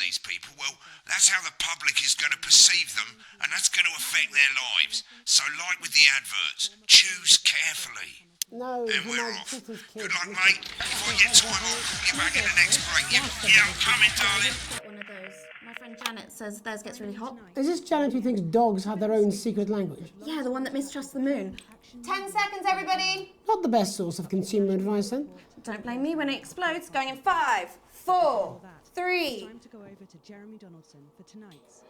these people, well, that's how the public is going to perceive them, and that's going to affect their lives. So, like with the adverts, choose carefully. No, and we're off. Good luck, mate. If I get time, I'll call you back in the next break. Yeah, I'm coming, darling. One of those. My friend Janet says theirs gets really hot. Is this Janet who thinks dogs have their own secret language? Yeah, the one that mistrusts the moon. 10 seconds, everybody. Not the best source of consumer advice, then. Don't blame me when it explodes. Going in 5, 4, 3. Time to go over to Jeremy Donaldson for tonight's.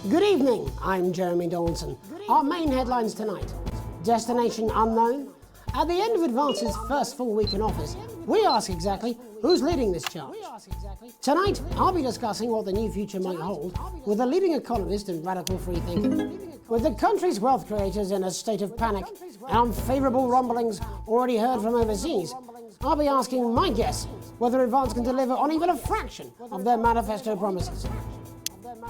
Good evening, I'm Jeremy Donaldson. Our main headlines tonight. Destination unknown. At the end of Advance's first full week in office, we ask exactly who's leading this charge. Tonight, I'll be discussing what the new future might hold with a leading economist and radical freethinker. With the country's wealth creators in a state of panic and unfavourable rumblings already heard from overseas, I'll be asking my guess whether Advance can deliver on even a fraction of their manifesto promises.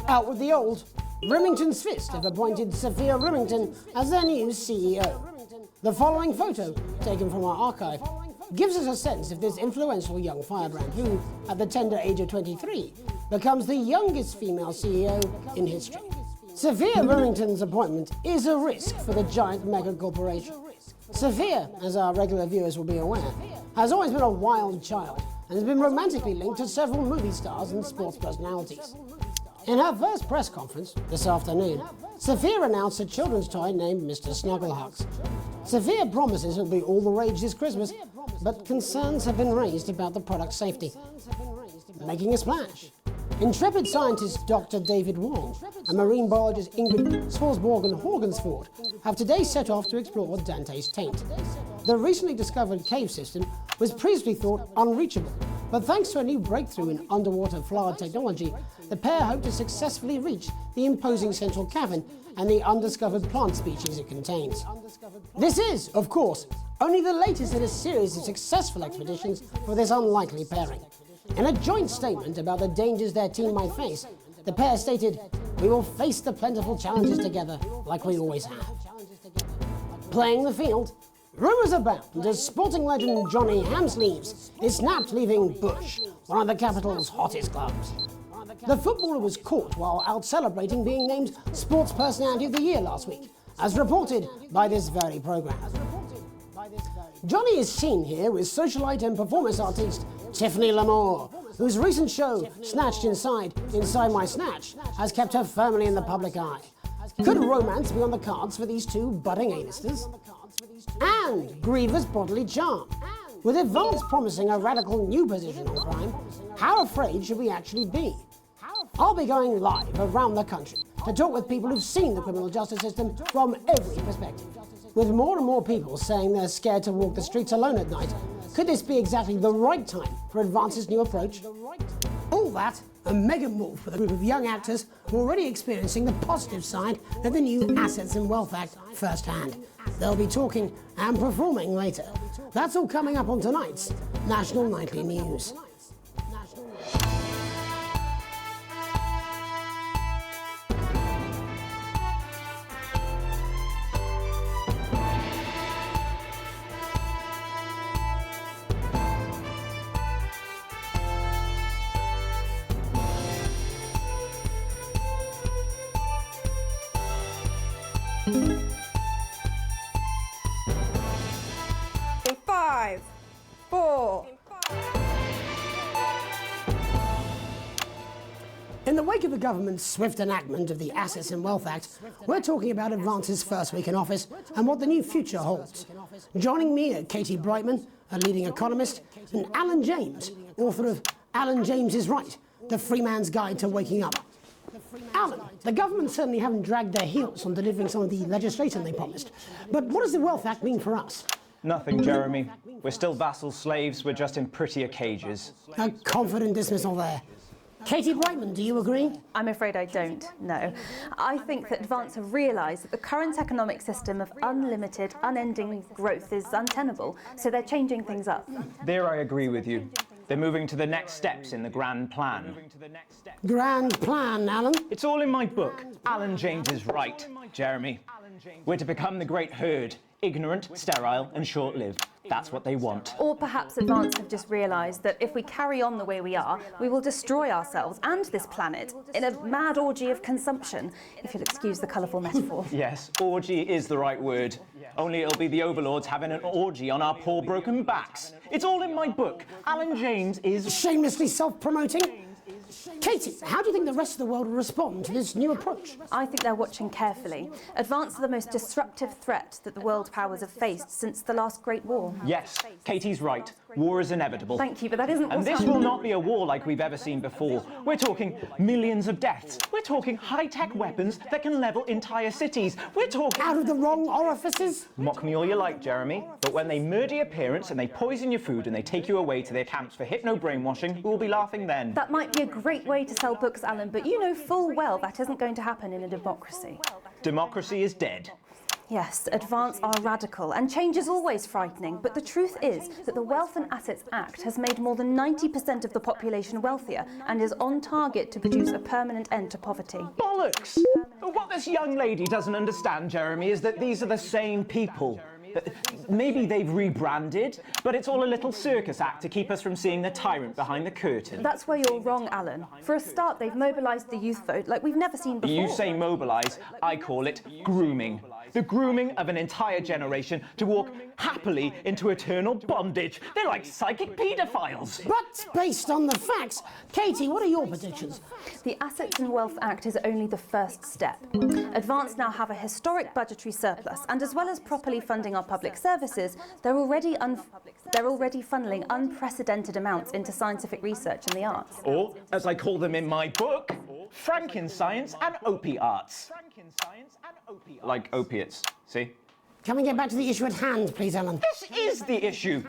Out with the old, Rimington's Fist have appointed Sophia Rimington as their new CEO. The following photo, taken from our archive, gives us a sense of this influential young firebrand who, at the tender age of 23, becomes the youngest female CEO in history. Sophia Rimington's appointment is a risk for the giant mega corporation. Sophia, as our regular viewers will be aware, has always been a wild child and has been romantically linked to several movie stars and sports personalities. In her first press conference this afternoon, Sophia announced a children's toy named Mr. Snugglehugs. Sophia promises it'll be all the rage this Christmas, but concerns have been raised about the product's safety. Making a splash. Intrepid scientist Dr. David Wong and marine biologist Ingrid Swarsborg-Horgensford have today set off to explore Dante's taint. The recently discovered cave system was previously thought unreachable, but thanks to a new breakthrough in underwater flower technology, the pair hope to successfully reach the imposing central cavern and the undiscovered plant species it contains. This is, of course, only the latest in a series of successful expeditions for this unlikely pairing. In a joint statement about the dangers their team might face, the pair stated, "We will face the plentiful challenges together, like we always have." Playing the field, rumours abound as sporting legend Johnny Hamsleeves is snapped leaving Bush, one of the capital's hottest clubs. The footballer was caught while out celebrating being named Sports Personality of the Year last week, as reported by this very programme. Johnny is seen here with socialite and performance artiste Tiffany Lamore, whose recent show, Snatched Inside My Snatch, has kept her firmly in the public eye. Could romance be on the cards for these two budding A-listers? And grievous bodily charm. With Advance promising a radical new position on crime, how afraid should we actually be? I'll be going live around the country to talk with people who've seen the criminal justice system from every perspective. With more and more people saying they're scared to walk the streets alone at night, could this be exactly the right time for Advance's new approach? All that and mega move with a group of young actors who are already experiencing the positive side of the new Assets and Wealth Act firsthand. They'll be talking and performing later. That's all coming up on tonight's National Nightly News. In 5, 4. In the wake of the government's swift enactment of the Assets and Wealth Act, we're talking about Advance's first week in office and what the new future holds. Joining me are Katie Brightman, a leading economist, and Alan James, author of Alan James is Right, The Free Man's Guide to Waking Up. Alan, the government certainly haven't dragged their heels on delivering some of the legislation they promised, but what does the Wealth Act mean for us? Nothing, Jeremy. We're still vassal slaves, we're just in prettier cages. A confident dismissal there. Katie Brightman, do you agree? I'm afraid I don't, no. I think that Advance have realised that the current economic system of unlimited, unending growth is untenable, so they're changing things up. There I agree with you. They're moving to the next steps in the grand plan. Grand plan, Alan? It's all in my book. Alan James is right, Jeremy. We're to become the great herd, ignorant, sterile, and short-lived. That's what they want. Or perhaps Advance have just realised that if we carry on the way we are, we will destroy ourselves and this planet in a mad orgy of consumption, if you'll excuse the colourful metaphor. Yes, orgy is the right word. Only it'll be the overlords having an orgy on our poor broken backs. It's all in my book. Alan James is... Shamelessly self-promoting. Katie, how do you think the rest of the world will respond to this new approach? I think they're watching carefully. Advance are the most disruptive threat that the world powers have faced since the last Great War. Yes, Katie's right. War is inevitable. Thank you, but that isn't And what's this happening. will not be a war like we've ever seen before. We're talking millions of deaths. We're talking high-tech weapons that can level entire cities. We're talking... Out of the wrong orifices? Mock me all you like, Jeremy, but when they murder your parents and they poison your food and they take you away to their camps for hypno-brainwashing, we'll be laughing then. That might be a great way to sell books, Alan, but you know full well that isn't going to happen in a democracy. Democracy is dead. Yes, Advance are radical, and change is always frightening, but the truth is that the Wealth and Assets Act has made more than 90% of the population wealthier and is on target to produce a permanent end to poverty. Bollocks! What this young lady doesn't understand, Jeremy, is that these are the same people. Maybe they've rebranded, but it's all a little circus act to keep us from seeing the tyrant behind the curtain. That's where you're wrong, Alan. For a start, they've mobilised the youth vote like we've never seen before. You say mobilise, I call it grooming. The grooming of an entire generation to walk happily into eternal bondage. They're like psychic paedophiles. But based on the facts, Katie, what are your predictions? The Assets and Wealth Act is only the first step. Advance now have a historic budgetary surplus, and as well as properly funding our public services, they're already funneling unprecedented amounts into scientific research and the arts. Or, as I call them in my book, Frankenscience and opiates. Like opiates, see? Can we get back to the issue at hand, please, Alan? This is the issue.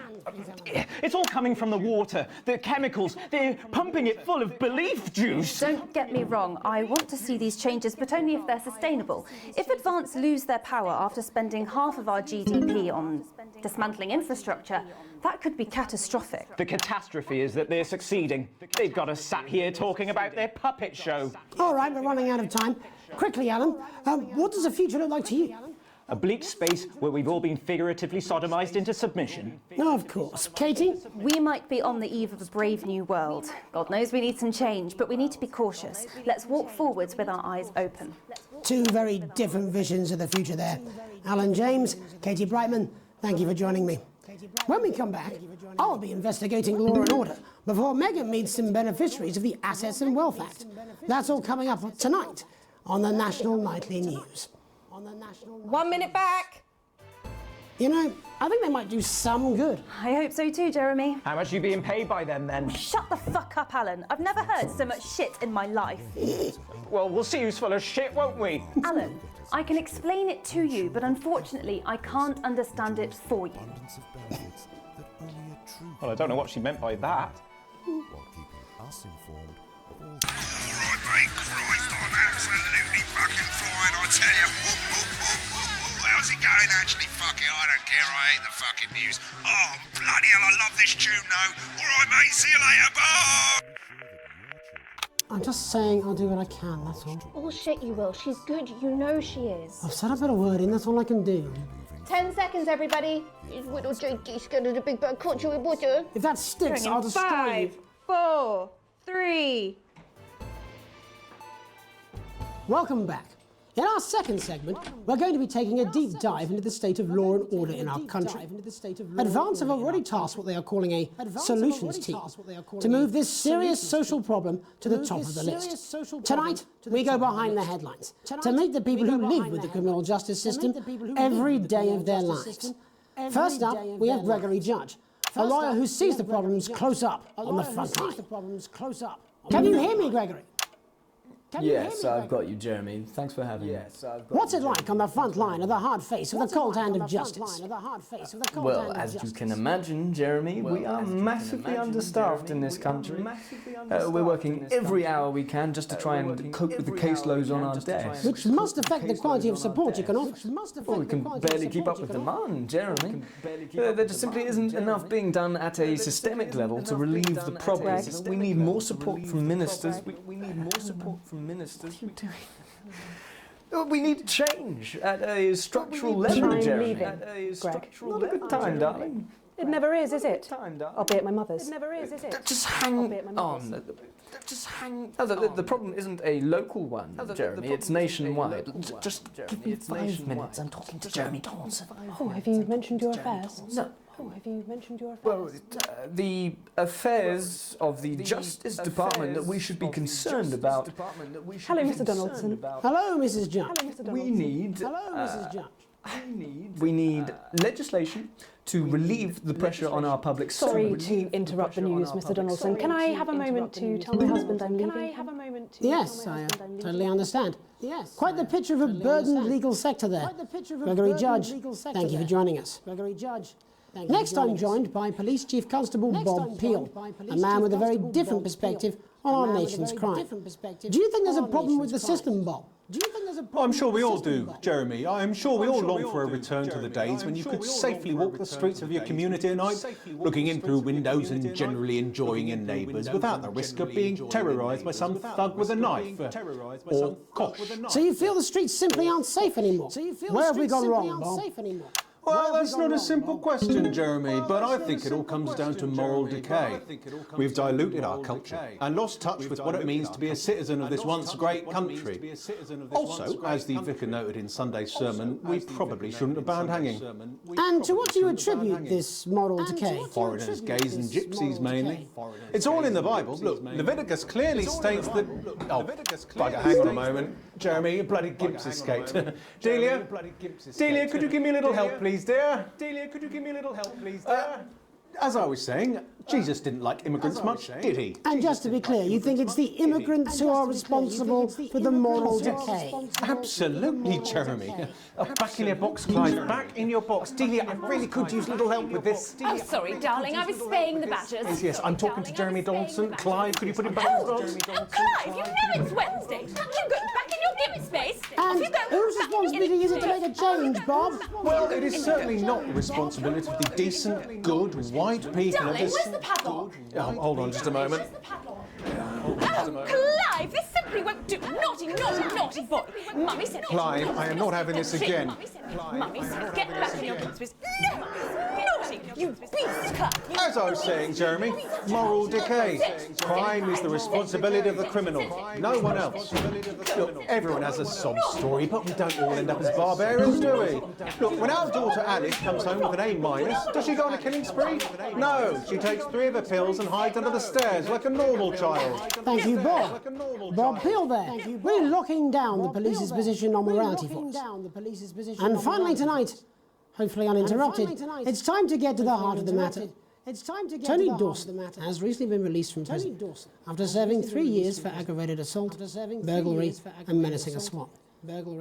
It's all coming from the water, the chemicals. They're pumping it full of belief juice. Don't get me wrong, I want to see these changes, but only if they're sustainable. If Advance lose their power after spending half of our GDP on dismantling infrastructure, that could be catastrophic. The catastrophe is that they're succeeding. They've got us sat here talking about their puppet show. All right, we're running out of time. Quickly, Alan, what does the future look like to you? A bleak space where we've all been figuratively sodomized into submission. No, of course. Katie? We might be on the eve of a brave new world. God knows we need some change, but we need to be cautious. Let's walk forwards with our eyes open. Two very different visions of the future there. Alan James, Katie Brightman, thank you for joining me. When we come back, I'll be investigating law and order before Megan meets some beneficiaries of the Assets and Wealth Act. That's all coming up tonight on the National Nightly News. 1 minute back. You know, I think they might do some good. I hope so too, Jeremy. How much are you being paid by them, then? Shut the fuck up, Alan. I've never heard so much shit in my life. Well, we'll see who's full of shit, won't we? Alan, I can explain it to you, but unfortunately, I can't understand it for you. Well, I don't know what she meant by that. Right, mate, Christ, I'm absolutely fucking flying, I tell you. How's it going, actually? Fuck it, I don't care, I hate the fucking news. Oh, bloody hell, I love this tune, though. All right, mate, see you later, bye! I'm just saying I'll do what I can, that's all. Bullshit, you will. She's good. You know she is. I've said a bit of word in, that's all I can do. 10 seconds, everybody. Little Jakey scared of the big bad caught you with water. If that sticks, I'll destroy you. 5, 4, 3. Welcome back. In our second segment, we're going to be taking a deep dive into the state of law and order in our country. Advance have already tasked what they are calling a solutions team to move this serious social problem to the top of the list. Tonight, we go behind the headlines to meet the people who live with the criminal justice system every day of their lives. First up, we have Gregory Judge, a lawyer who sees the problems close up on the front line. Can you hear me, Gregory? Yes, I've got you, Jeremy. Thanks for having me. What's it like on the front line of the hard face of the cold hand of justice? Well, as you can imagine, Jeremy, we are massively understaffed in this country. We're working every hour we can just to try and cope with the caseloads on our desks. Which must affect the quality of support you can offer. Well, we can barely keep up with demand, Jeremy. There just simply isn't enough being done at a systemic level to relieve the problems. We need more support from ministers. We need more support from ministers. What are you doing? We need change at a structural level, Jeremy. Leaving, Not a good time, darling. It never is it? Time, darling. I'll be at my mother's. It never is it? Just hang I'll be at my mother's. on. Just hang. The problem isn't a local one, Jeremy. It's nationwide. Just give me 5 minutes. I'm talking to Jeremy Donaldson. Oh, have you mentioned your affairs? No. Oh, have you mentioned your affairs? Well, the affairs of the Justice Department that we should be concerned about. Hello, Mr. Donaldson. Hello, Mrs. Judge. Hello, Mr. Donaldson. We need. Hello, Mrs. Judge. We need legislation to relieve the pressure on our public. Sorry to interrupt the news, Mr. Donaldson. Can I have a moment to tell my husband I'm leaving? Can I have a moment to Yes, I totally understand. Yes. Quite the picture of a burdened legal sector there. Gregory Judge, thank you for joining us. Gregory Judge. Next, I'm joined by Police Chief Constable Bob Peel, a man with a very different perspective on our nation's crime. Do you think there's a problem with the system, Bob? I'm sure we all do, Jeremy. I'm sure we all long for a return to the days when you could safely walk the streets of your community at night, looking in through windows and generally enjoying your neighbours without the risk of being terrorised by some thug with a knife or cosh. So you feel the streets simply aren't safe anymore? Where have we gone wrong, Bob? Well, that's not a simple question, Jeremy, but I think it all comes down to moral decay. We've diluted our culture and lost touch with what it means to be a citizen of this once great country. Also, as the vicar noted in Sunday's sermon, we probably shouldn't have banned hanging. And to what do you attribute this moral decay? Foreigners, gays and gypsies mainly. It's all in the Bible. Look, Leviticus clearly states that... Oh, bugger, hang on a moment. Jeremy, a bloody gimps escaped. Delia, could you give me a little help, please, dear? Delia, could you give me a little help, please, dear? As I was saying, Jesus didn't like immigrants much, did he? And just to be clear, you think it's the immigrants who are responsible for the moral decay? Absolutely, Jeremy. Back in your box, Clive. Back in your box. Delia, I really could use a little help with this. Oh, sorry, darling. I was spaying the badgers. Yes, I'm talking to Jeremy Donaldson. Clive, could you put him back in his box? Clive, you know it's Wednesday. You go back in your gimmick space. And whose responsibility is it to make a change, Bob? Well, it is certainly not the responsibility of the decent, good, white people of Darling, this... where's the paddle? Oh, hold on just a moment. Where's the paddle? Oh, Clive, this simply won't do. Naughty, naughty, naughty boy. Mummy said... Clive, I am not having this again. Mummy said, get back in your gimmick space. No! Naughty, you beast, Clive. As I was saying, Jeremy, moral decay. Crime is the responsibility of the criminal, no one else. Look, everyone has a sob story, but we don't all end up as barbarians, do we? Look, when our daughter Alice comes home with an A-, does she go on a killing spree? No, she takes 3 of her pills and hides under the stairs like a normal child. Thank you, Bob. Bob Peel there. We're locking down the police's position on morality for us. And finally tonight, hopefully uninterrupted, it's time to get to the heart of the matter. Tony Dawson has recently been released from prison after serving 3 years for aggravated assault, burglary and menacing a swat.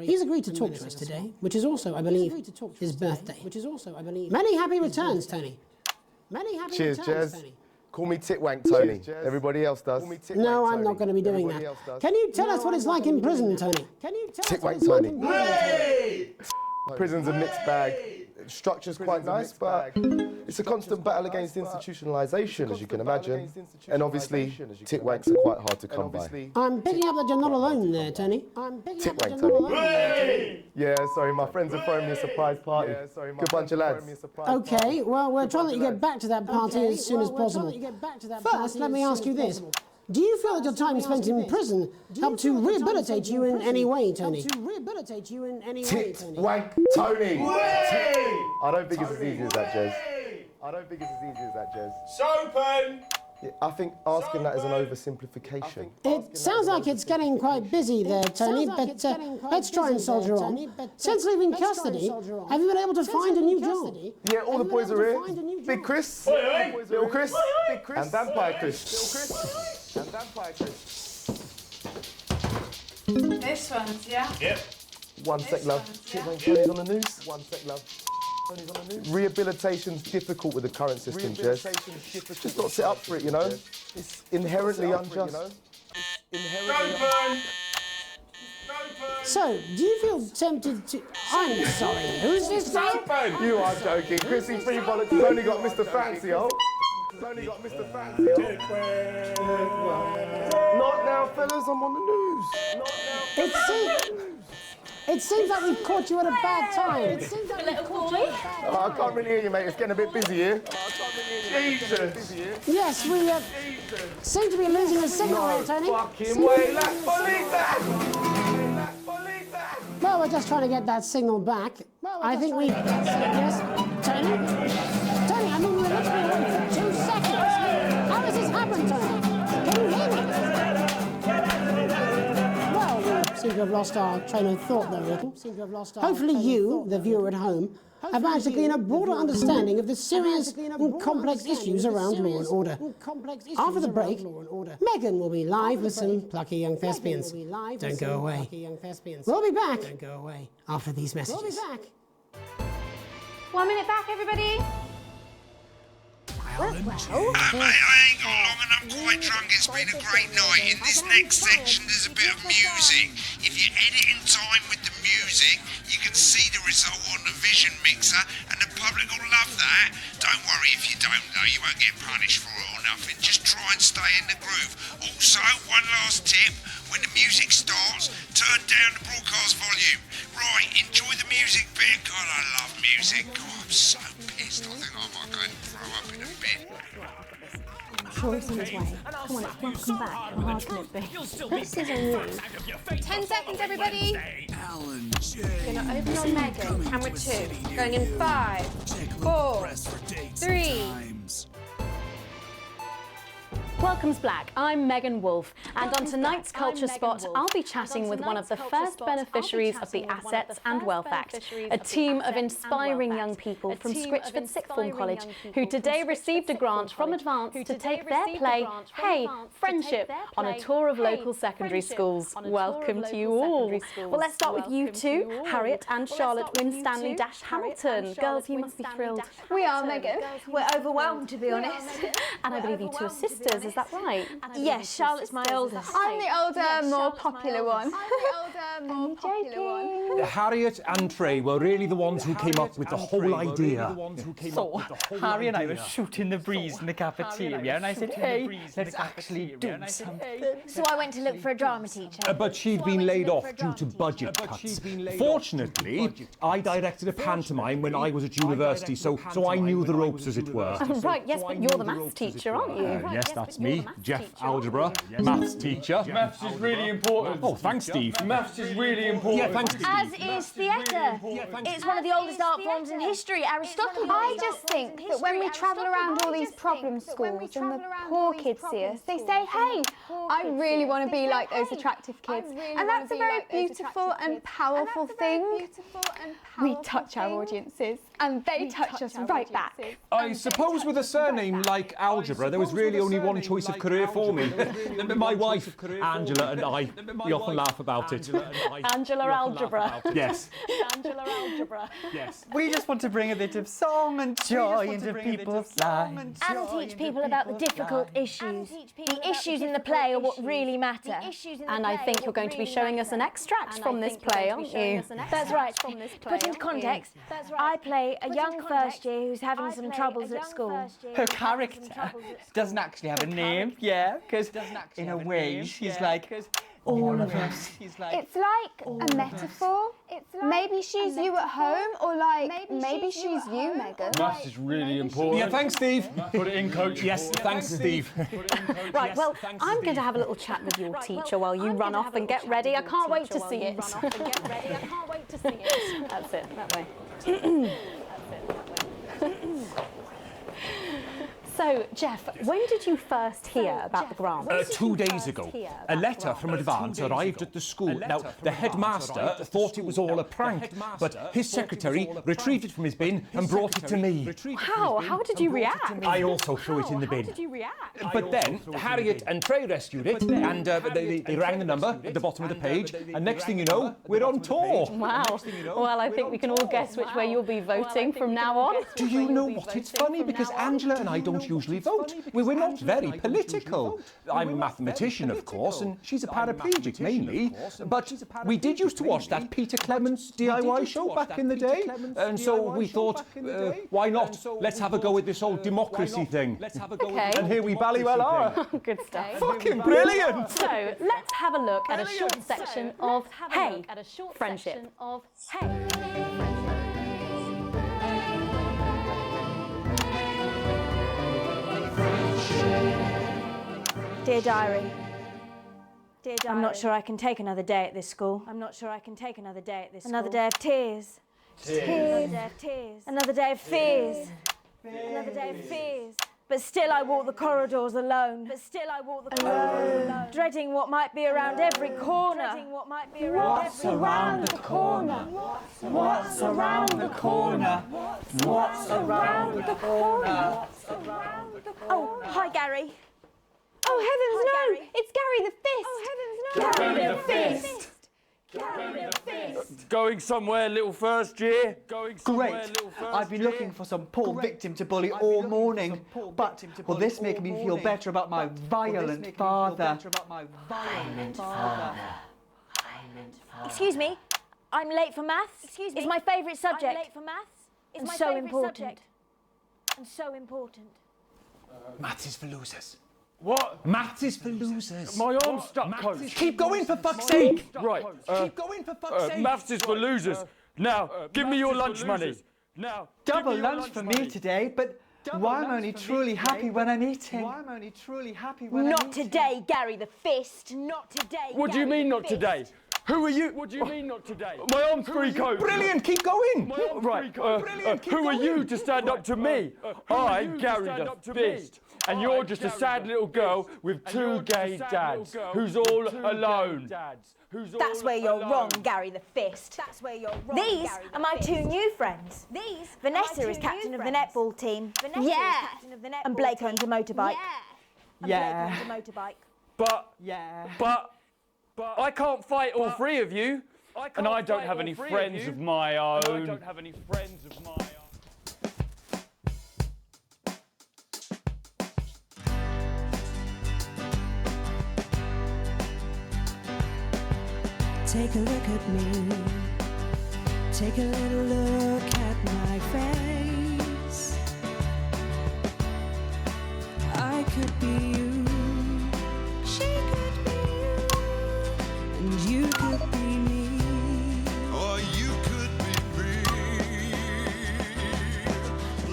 He's agreed to talk to us today, which is also, I believe, his birthday. Many happy returns, Tony. Cheers, Jez. Call me Titwank, Tony. Everybody else does. No, I'm not going to be doing that. Can you tell us what it's like in prison, Tony? Titwank, Tony. Hey! Prison's a mixed bag. Structure's quite nice, but it's a constant battle against institutionalisation, as you can imagine. And obviously, titwanks are quite hard to come by. I'm picking up that you're not alone there, Tony. Titwank, Tony. Yeah, sorry, my friends are throwing me a surprise party. Good bunch of lads. Okay, well, we're trying to let you get back to that party as soon as possible. First, let me ask you this. Do you feel that your time spent in prison helped to rehabilitate you in any way, Tony? Titwank, Tony. I don't think it's as easy as that, Jez. Sopen! Yeah, I think asking that is an oversimplification. It sounds like it's getting quite busy there, Tony, but let's try and soldier on. Since leaving custody, have you been able to find a new job? Yeah, all the boys are here. Big Chris, Little Chris, and Vampire Chris. This one's, yeah? Yep. One sec, love. Tony's on the news. One sec, love. Tony's on the news. Rehabilitation's difficult with the current system, Jess. Just not set up for it, you know? It's inherently unjust. So, do you feel tempted to... I'm sorry, who's this guy? You are joking. Chrissy Free Bollocks has only got Mr. Fancy, oh. Not now, fellas, I'm on the news. It's It seems like we've caught you at a bad time. Oh, I can't really hear you, mate. It's getting a bit busy here. Jesus. Yes, we seem to be losing a signal here, Tony. Fucking way, let's believe that! Well, we're just trying to get that signal back. I think we... Yes, Tony? Tony, I mean, we're literally waiting for 2 seconds. How does this happen, Tony? Can you hear me? Well, we seem to have lost our train of thought there, Ricky. Hopefully you, the viewer at home, have managed to gain a broader understanding of the serious and complex issues around law and order. After the break, Megan will be live with some plucky young thespians. Don't go away. We'll be back. Don't go away after these messages. 1 minute back, everybody. Mate, I ain't got long and I'm quite drunk. It's been a great night. In this next section, there's a bit of music. If you edit in time with the music, you can see the result on the vision mixer, and the public will love that. Don't worry if you don't know, you won't get punished for it or nothing. Just try and stay in the groove. Also, one last tip, when the music starts, turn down the broadcast volume. Right, enjoy the music bit. God, I love music. God, I'm so pissed. I think I might go and throw up in a bit. I'm sure he's on his way. Come on, it's welcome back. How hard can it be? This is on you. 10 seconds, everybody. Gonna open on Megan. Camera 2. Going in 5, 4, 3. Welcome's Black. I'm Megan Wolfe, and on tonight's Culture Spot, I'll be chatting with one of the first beneficiaries of the Assets and Wealth Act, a team of inspiring young people from Scritchford Sixth Form College, who today received a grant from Advance to take their play, Hey, Friendship, on a tour of local secondary schools. Welcome to you all. Well, let's start with you two, Harriet and Charlotte Winstanley-Hamilton. Girls, you must be thrilled. We are, Megan. We're overwhelmed, to be honest. And I believe you two are sisters, is that right? Yes, Charlotte's my oldest. I'm the older, more popular one. Harriet and Trey were really the ones who came up with the whole idea. So, Harry and I were shooting the breeze in the cafeteria, and I said, hey, let's actually do something. So I went to look for a drama teacher. But she'd been laid off due to budget cuts. Fortunately, I directed a pantomime when I was at university, so I knew the ropes, as it were. Right, yes, but you're the maths teacher, aren't you? Yes, that's me, Jeff Algebra, maths teacher. Maths is really important. Oh, thanks, Steve. Maths is really important. Yeah, thanks, Steve. As is theatre. It's one of the oldest art forms in history, Aristotle. I just think that when we travel around all these problem schools and the poor kids see us, they say, hey, I really want to be like those attractive kids. And that's a very beautiful and powerful thing. We touch our audiences and they touch us right back. I suppose with a surname like Algebra, there was really only one choice of career for me. My wife, Angela, and I, we often laugh about it. Angela Algebra. Yes. Angela Algebra. Yes. We just want to bring a bit of song and joy into people's lives. And teach people about the difficult issues. The issues in the play are what really matter. And I think you're going to be showing us an extract from this play, aren't you? That's right. To put into context, I play a young first year who's having some troubles at school. Her character doesn't actually have a name, yeah, because in a way she's like all of us. It's like a metaphor. Maybe she's you at home, or like maybe she's you, Megan. Maths is really important. Yeah, thanks, Steve. Put it in, coach. Yes, thanks, Steve. Right, well, I'm going to have a little chat with your teacher while you run off and get ready. I can't wait to see it. That's it, that way. So, Jeff, when did you first hear about the grant? 2 days ago. A letter from Advance arrived at the school. Now, the headmaster thought it was all a prank, but his secretary retrieved it from his bin and brought it to me. How? How did you react? I also threw it in the bin. How did you react? But then, Harriet and Trey rescued it, and they rang the number at the bottom of the page, and next thing you know, we're on tour. Wow. Well, I think we can all guess which way you'll be voting from now on. Do you know what? It's funny because Angela and I don't don't usually vote. We're not very political. I'm a mathematician, of course, and she's a paraplegic mainly. But we did used to watch that Peter Clements DIY show back in the day, and so we thought, why not? Let's have a go with this whole democracy thing. Okay. And here we bally-well are. Good stuff. Fucking brilliant! So, let's have a look at a short section of Hey, Friendship. Dear Diary. I'm not sure I can take another day at this school. Another day of tears. Another day of fears. Another day of fears. But still I walk the corridors alone. Dreading what might be around every corner. What's around the corner? What's around the corner? What's around the corner? Oh, hi Gary. Oh, heavens no! It's Gary the Fist! Oh, heavens no! Gary the Fist! Going somewhere, little first year? Great. I've been looking for some poor victim to bully all morning, but will this make me feel better about my violent father? Excuse me, I'm late for maths. It's my favourite subject. And so important. Maths is for losers. What? Maths is for losers. My arm's stuck, coach. Keep going, for fuck's sake! Right. Keep going, for fuck's sake! Maths is for losers. Now, give me your lunch money. Now, double lunch for me today, but why am I only truly happy when I'm eating? Not today, Gary the Fist. Not today. What do you mean not today? Who are you? What do you mean not today? My arm's free, coach. Brilliant, keep going! Right, who are you to stand up to me? I'm Gary the Fist. And you're just a sad little girl with two gay dads who's all alone. That's where you're wrong, Gary the Fist. These are my two new friends. Vanessa is captain of the netball team. Yeah. And Blake owns a motorbike. Yeah. But I can't fight all three of you. And I don't have any friends of my own. Take a look at me. Take a little look at my face. I could be you. She could be you. And you could be me. Or you could be me.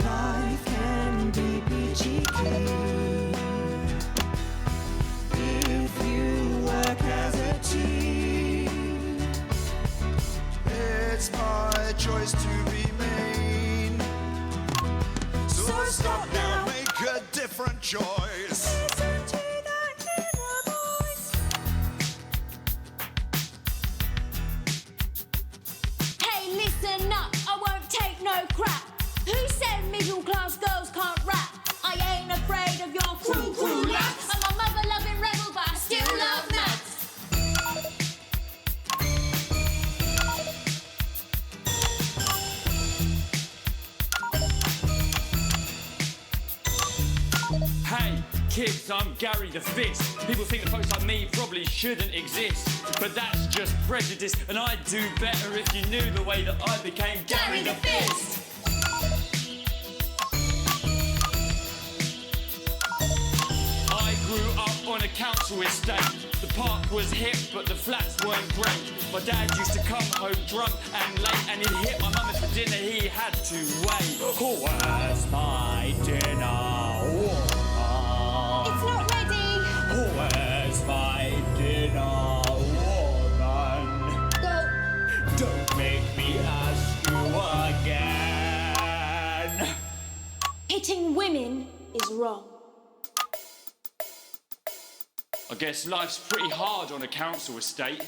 Life can be peachy keen if you work as a team. It's my choice to be mean. So stop now, make a different choice. Listen to that inner voice. Hey, listen up, I won't take no crap. Who said middle-class girls can't rap? I ain't afraid of your cruel lads. I'm a mother-loving rebel, but I still love maths. Hey, kids, I'm Gary the Fist. People think that folks like me probably shouldn't exist. But that's just prejudice, and I'd do better if you knew the way that I became Gary the Fist. I grew up on a council estate. The park was hip, but the flats weren't great. My dad used to come home drunk and late, and he'd hit my mum for dinner, he had to wait. Where's my dinner? It's not ready. Where's my dinner, woman? Go. Don't make me ask you again. Hitting women is wrong. I guess life's pretty hard on a council estate.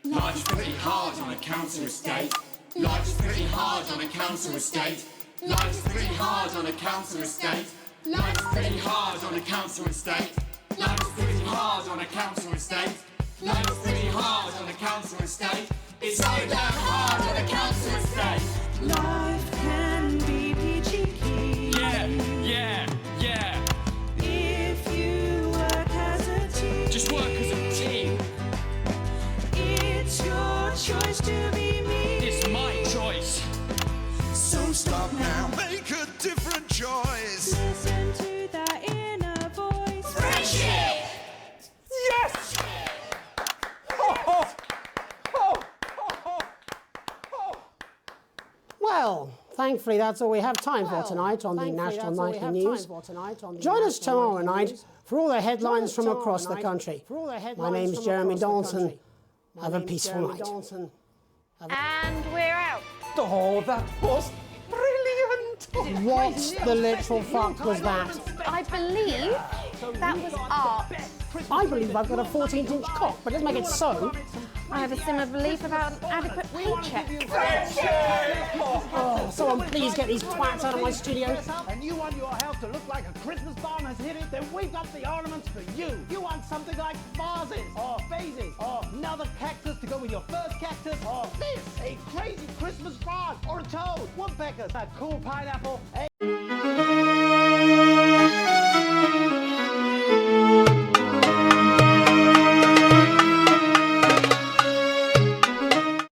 Life's pretty hard on a council estate. Life's pretty hard on a council estate. Life's pretty hard on a council estate. Life's pretty hard on a council estate. Life's pretty hard on a council estate. Life's pretty hard on a council estate. It's so damn hard on a council estate. Life can be peachy keen. Yeah. choose to be me. It's my choice. So stop now, make a different choice. Listen to that inner voice. Friendship! Yes! Well, thankfully that's all we have time for tonight on the National Nightly News. Join us tomorrow night for all the headlines from across the country. My name's Jeremy Donaldson. Have a peaceful night. And we're out. Oh, that was brilliant! What the literal fuck was that? I believe that was art. I believe I've got a 14-inch cock, but let's make it so. I have a similar belief about an adequate paycheck. Oh, someone please get these twats out of my studio. And you want your house to look like a Christmas bomb has hit it? Then we've got the ornaments for you. You want something like vases, or vases, or another cactus to go with your first cactus, or this, a crazy Christmas frog, or a toad, woodpeckers, a cool pineapple, a